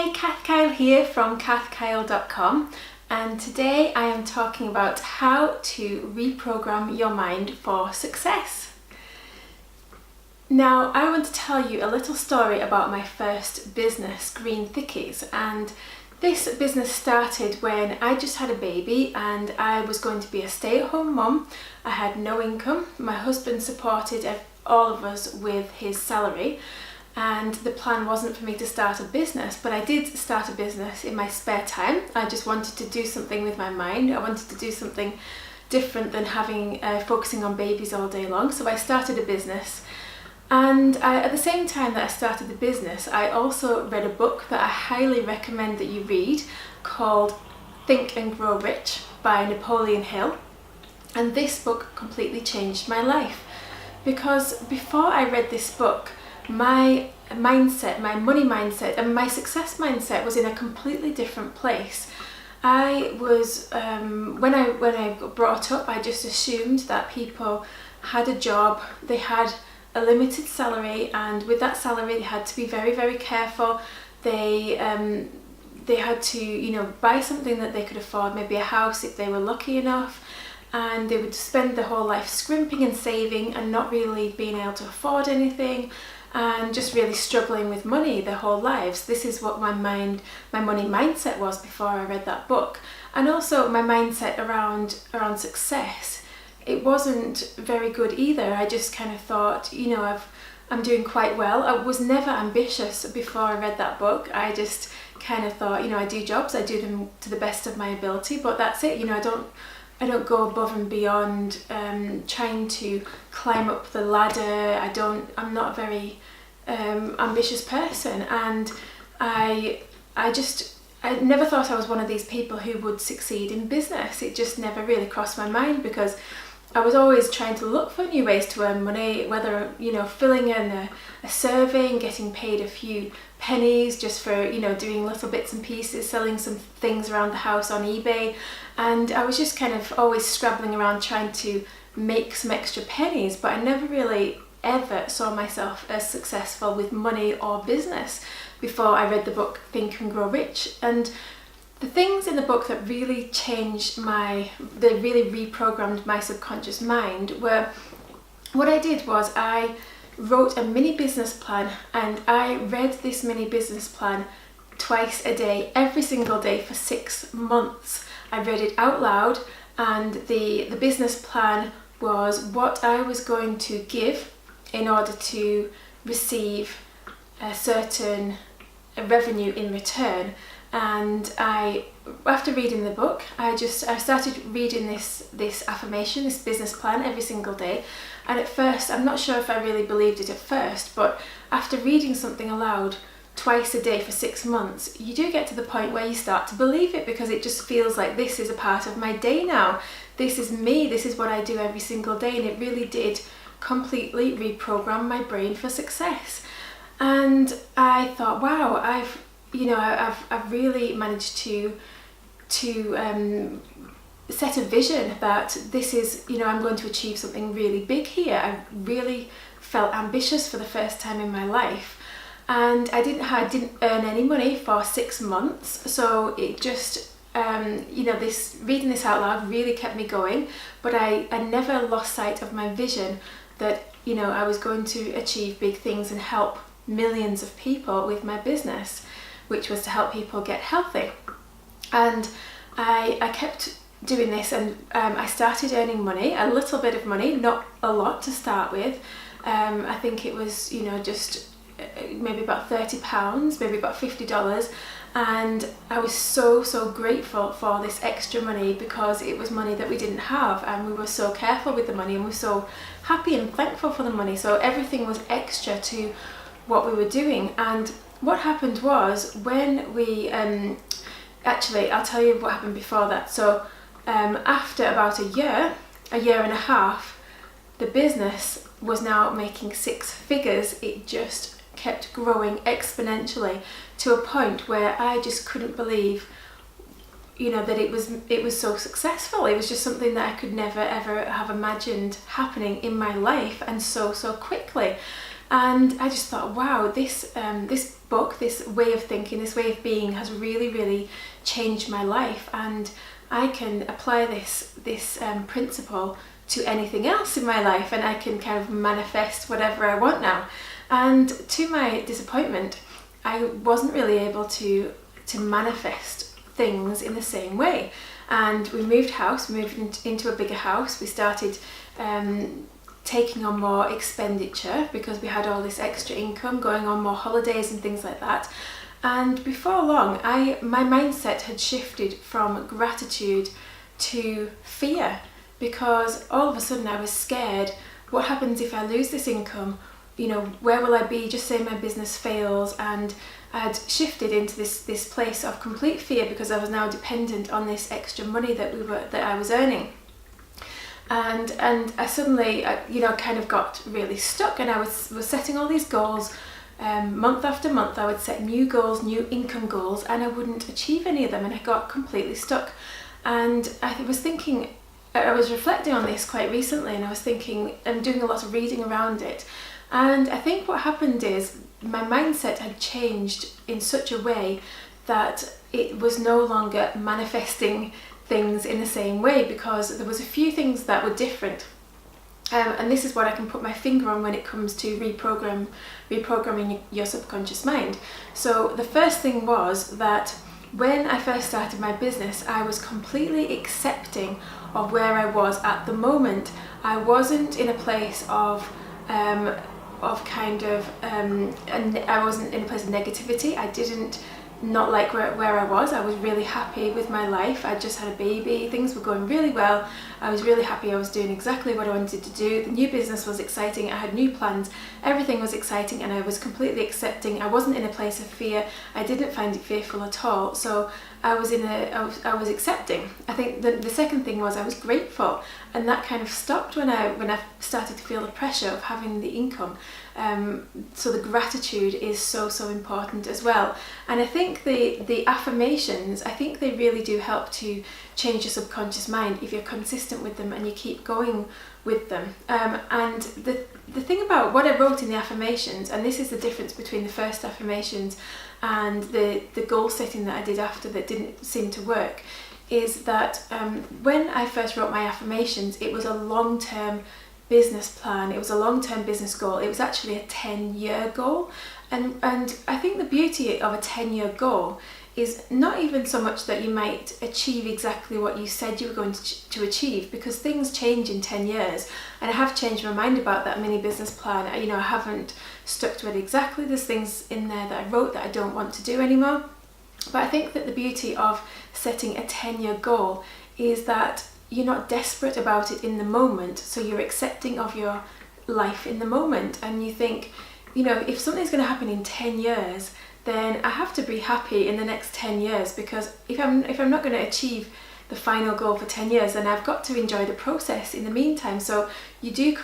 Hi, Kath Kyle here from kathkyle.com, and today I am talking about how to reprogram your mind for success. Now, I want to tell you a little story about my first business, Green Thickies, and this business started when I just had a baby and I was going to be a stay-at-home mum. I had no income. My husband supported all of us with his salary, and the plan wasn't for me to start a business, but I did start a business in my spare time. I just wanted to do something with my mind. I wanted to do something different than focusing on babies all day long. So I started a business, and at the same time that I started the business, I also read a book that I highly recommend that you read called Think and Grow Rich by Napoleon Hill. And this book completely changed my life, because before I read this book, my mindset, my money mindset and my success mindset was in a completely different place. I was, when I got brought up, I just assumed that people had a job, they had a limited salary, and with that salary they had to be very, very careful. They had to, buy something that they could afford, maybe a house if they were lucky enough, and they would spend their whole life scrimping and saving and not really being able to afford anything, and just really struggling with money their whole lives. This is what my money mindset was before I read that book. And also my mindset around success, it wasn't very good either. I just kind of thought, I'm doing quite well. I was never ambitious before I read that book. I just kind of thought, I do jobs, I do them to the best of my ability, but that's it. I don't go above and beyond trying to climb up the ladder. I'm not a very ambitious person, and I never thought I was one of these people who would succeed in business. It just never really crossed my mind, because I was always trying to look for new ways to earn money, whether, filling in a survey and getting paid a few pennies just for, doing little bits and pieces, selling some things around the house on eBay. And I was just kind of always scrabbling around trying to make some extra pennies, but I never really ever saw myself as successful with money or business before I read the book Think and Grow Rich. And the things in the book that really they really reprogrammed my subconscious mind were, what I did was I wrote a mini business plan, and I read this mini business plan twice a day, every single day for 6 months. I read it out loud, and the business plan was what I was going to give in order to receive a certain revenue in return. And after reading the book, I started reading this affirmation, this business plan every single day. And at first, I'm not sure if I really believed it at first, but after reading something aloud twice a day for 6 months, you do get to the point where you start to believe it, because it just feels like this is a part of my day now. This is me, this is what I do every single day. And it really did completely reprogram my brain for success. And I thought, wow, I've really managed to set a vision that this is, I'm going to achieve something really big here. I really felt ambitious for the first time in my life, and I didn't earn any money for 6 months. So it just, reading this out loud really kept me going, but I never lost sight of my vision that, I was going to achieve big things and help millions of people with my business, which was to help people get healthy. And I kept doing this, and I started earning money, a little bit of money, not a lot to start with. I think it was, just maybe about £30, maybe about $50. And I was so grateful for this extra money, because it was money that we didn't have, and we were so careful with the money, and we were so happy and thankful for the money. So everything was extra to what we were doing. And what happened was, when we actually, I'll tell you what happened before that. So after about a year and a half, the business was now making 6 figures. It just kept growing exponentially to a point where I just couldn't believe, that it was so successful. It was just something that I could never ever have imagined happening in my life, and so quickly. And I just thought, wow, this book, this way of thinking, this way of being has really, really changed my life, and I can apply this principle to anything else in my life, and I can kind of manifest whatever I want now. And to my disappointment, I wasn't really able to manifest things in the same way. And we moved house, moved into a bigger house. We started taking on more expenditure because we had all this extra income, going on more holidays and things like that. And before long, my mindset had shifted from gratitude to fear, because all of a sudden I was scared. What happens if I lose this income? Where will I be? Just say my business fails. And I'd shifted into this place of complete fear because I was now dependent on this extra money that I was earning. And I suddenly, kind of got really stuck, and I was setting all these goals. Month after month I would set new goals, new income goals, and I wouldn't achieve any of them, and I got completely stuck. And I was reflecting on this quite recently, and I was thinking, I'm doing a lot of reading around it, and I think what happened is my mindset had changed in such a way that it was no longer manifesting things in the same way, because there was a few things that were different. And this is what I can put my finger on when it comes to reprogramming your subconscious mind. So the first thing was that when I first started my business, I was completely accepting of where I was at the moment. I wasn't in a place I wasn't in a place of negativity. I didn't not like where I was. I was really happy with my life. I just had a baby, things were going really well. I was really happy. I was doing exactly what I wanted to do. The new business was exciting. I had new plans. Everything was exciting, and I was completely accepting. I wasn't in a place of fear. I didn't find it fearful at all. So I was accepting. I think the second thing was I was grateful, and that kind of stopped when I started to feel the pressure of having the income. So the gratitude is so important as well. And I think the affirmations, I think they really do help to change your subconscious mind if you're consistent with them and you keep going with them. And the thing about what I wrote in the affirmations, and this is the difference between the first affirmations and the goal setting that I did after that didn't seem to work, is that when I first wrote my affirmations, it was a long-term business plan. It was a long-term business goal. It was actually a 10-year goal. And I think the beauty of a 10-year goal is not even so much that you might achieve exactly what you said you were going to achieve, because things change in 10 years. And I have changed my mind about that mini business plan. I haven't stuck to it exactly. There's things in there that I wrote that I don't want to do anymore. But I think that the beauty of setting a 10-year goal is that you're not desperate about it in the moment, so you're accepting of your life in the moment, and you think, if something's going to happen in 10 years, then I have to be happy in the next 10 years, because if I'm not going to achieve the final goal for 10 years, then I've got to enjoy the process in the meantime. So you do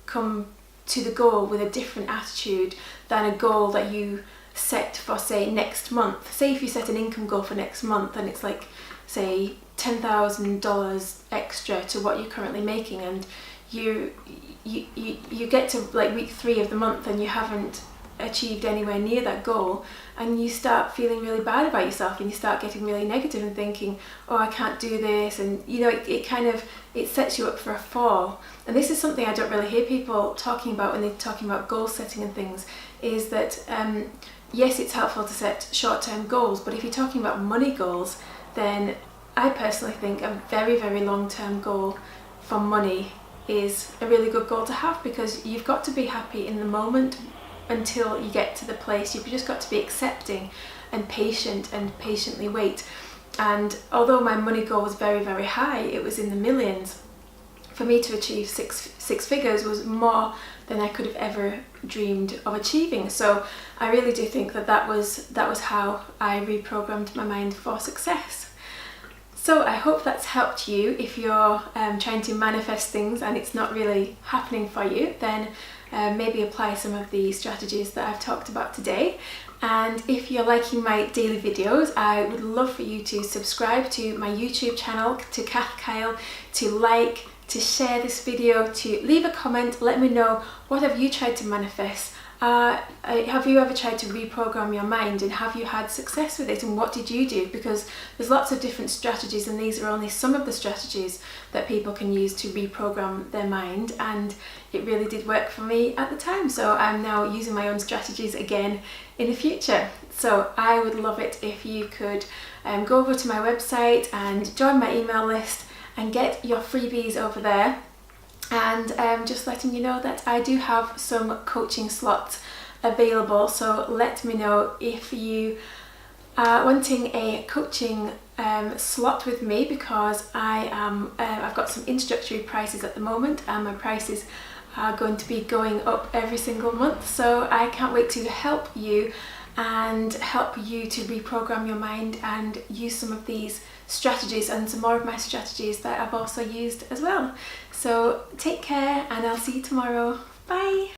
come to the goal with a different attitude than a goal that you set for, say, next month. Say if you set an income goal for next month and it's like, say, $10,000 extra to what you're currently making, and you get to like week 3 of the month and you haven't achieved anywhere near that goal, and you start feeling really bad about yourself, and you start getting really negative and thinking, oh, I can't do this, and it sets you up for a fall. And this is something I don't really hear people talking about when they're talking about goal setting and things, is that yes, it's helpful to set short-term goals, but if you're talking about money goals, then I personally think a very, very long-term goal for money is a really good goal to have, because you've got to be happy in the moment until you get to the place. You've just got to be accepting and patient and patiently wait. And although my money goal was very, very high, it was in the millions, for me to achieve six figures was more than I could have ever dreamed of achieving. So I really do think that was how I reprogrammed my mind for success. So I hope that's helped you. If you're trying to manifest things and it's not really happening for you, then maybe apply some of the strategies that I've talked about today. And if you're liking my daily videos, I would love for you to subscribe to my YouTube channel, to Kath Kyle, to like, to share this video, to leave a comment. Let me know, what have you tried to manifest have you ever tried to reprogram your mind, and have you had success with it, and what did you do? Because there's lots of different strategies, and these are only some of the strategies that people can use to reprogram their mind, and it really did work for me at the time, so I'm now using my own strategies again in the future. So I would love it if you could go over to my website and join my email list and get your freebies over there. And just letting you know that I do have some coaching slots available, so let me know if you are wanting a coaching slot with me, because I've got some introductory prices at the moment, and my prices are going to be going up every single month, so I can't wait to help you and help you to reprogram your mind and use some of these strategies and some more of my strategies that I've also used as well. So take care, and I'll see you tomorrow. Bye!